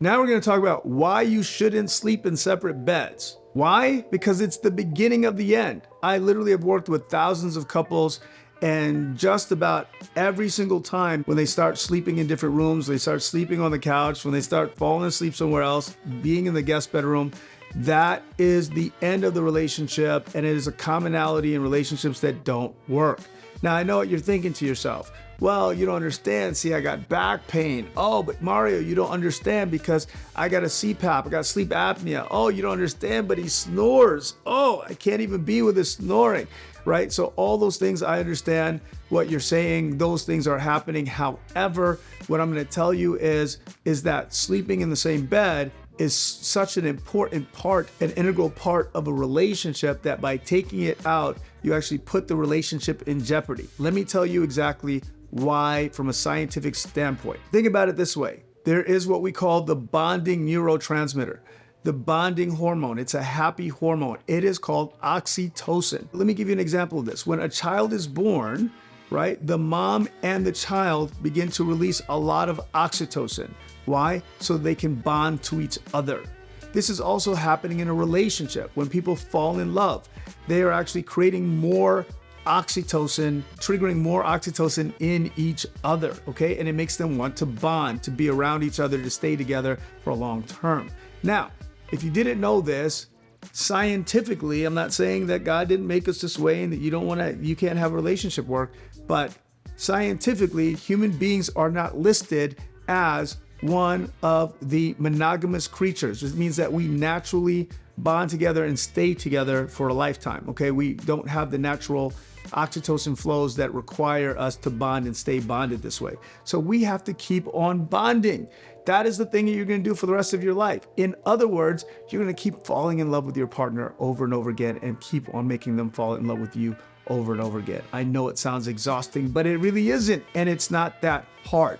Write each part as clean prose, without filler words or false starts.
Now we're going to talk about why you shouldn't sleep in separate beds. Why? Because it's the beginning of the end. I literally have worked with thousands of couples, and just about every single time when they start sleeping in different rooms, they start sleeping on the couch, when they start falling asleep somewhere else, being in the guest bedroom, that is the end of the relationship, and it is a commonality in relationships that don't work. Now, I know what you're thinking to yourself. Well, you don't understand. See, I got back pain. Oh, but Mario, you don't understand because I got a CPAP. I got sleep apnea. Oh, you don't understand, but he snores. Oh, I can't even be with his snoring, right? So all those things, I understand what you're saying. Those things are happening. However, what I'm going to tell you is that sleeping in the same bed is such an important part, an integral part of a relationship, that by taking it out, you actually put the relationship in jeopardy. Let me tell you exactly why from a scientific standpoint. Think about it this way. There is what we call the bonding neurotransmitter, the bonding hormone. It's a happy hormone. It is called oxytocin. Let me give you an example of this. When a child is born, right, the mom and the child begin to release a lot of oxytocin. Why? So they can bond to each other. This is also happening in a relationship. When people fall in love, they are actually creating more oxytocin, triggering more oxytocin in each other, okay? And it makes them want to bond, to be around each other, to stay together for a long term. Now, if you didn't know this, scientifically, I'm not saying that God didn't make us this way and that you can't have a relationship work, but scientifically, human beings are not listed as one of the monogamous creatures. This means that we naturally bond together and stay together for a lifetime, okay? We don't have the natural oxytocin flows that require us to bond and stay bonded this way. So we have to keep on bonding. That is the thing that you're going to do for the rest of your life. In other words, you're going to keep falling in love with your partner over and over again and keep on making them fall in love with you over and over again. I know it sounds exhausting, but it really isn't, and it's not that hard.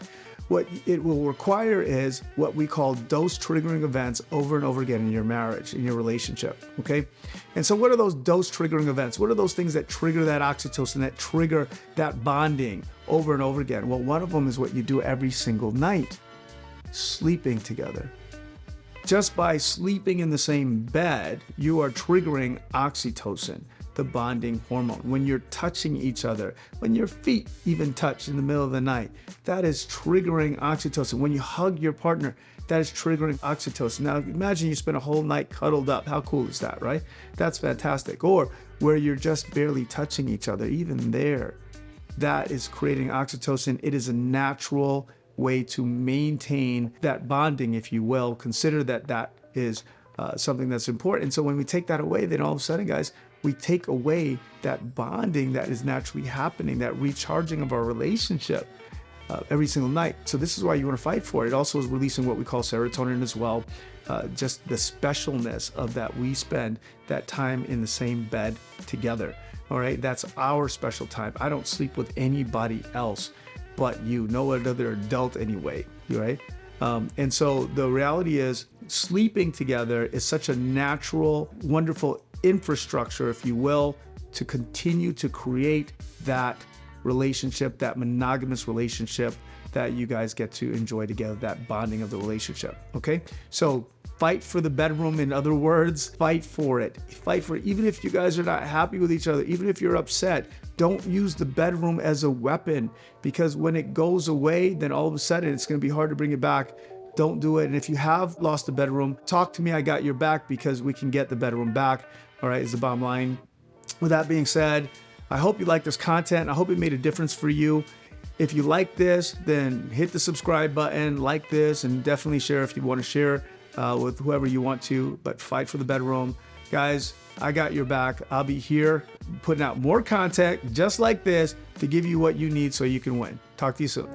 What it will require is what we call dose triggering events over and over again in your marriage, in your relationship, okay? And so what are those dose triggering events? What are those things that trigger that oxytocin, that trigger that bonding over and over again? Well, one of them is what you do every single night, sleeping together. Just by sleeping in the same bed, you are triggering oxytocin, the bonding hormone. When you're touching each other, when your feet even touch in the middle of the night, that is triggering oxytocin. When you hug your partner, that is triggering oxytocin. Now imagine you spend a whole night cuddled up. How cool is that, right? That's fantastic. Or where you're just barely touching each other, even there, that is creating oxytocin. It is a natural way to maintain that bonding, if you will. Consider that is something that's important. And so when we take that away, then all of a sudden, guys, we take away that bonding that is naturally happening, that recharging of our relationship every single night. So this is why you want to fight for it. It also is releasing what we call serotonin as well. Just the specialness of that we spend that time in the same bed together. All right, that's our special time. I don't sleep with anybody else but you, no other adult anyway, right? And so the reality is sleeping together is such a natural, wonderful infrastructure, if you will, to continue to create that relationship, that monogamous relationship that you guys get to enjoy together, that bonding of the relationship, okay? So fight for the bedroom. In other words, fight for it. Fight for it. Even if you guys are not happy with each other, even if you're upset, don't use the bedroom as a weapon, because when it goes away, then all of a sudden it's going to be hard to bring it back. Don't do it. And if you have lost the bedroom, talk to me. I got your back, because we can get the bedroom back. All right, is the bottom line. With that being said, I hope you like this content. I hope it made a difference for you. If you like this, then hit the subscribe button, like this, and definitely share if you want to share with whoever you want to, but fight for the bedroom. Guys, I got your back. I'll be here putting out more content just like this to give you what you need so you can win. Talk to you soon.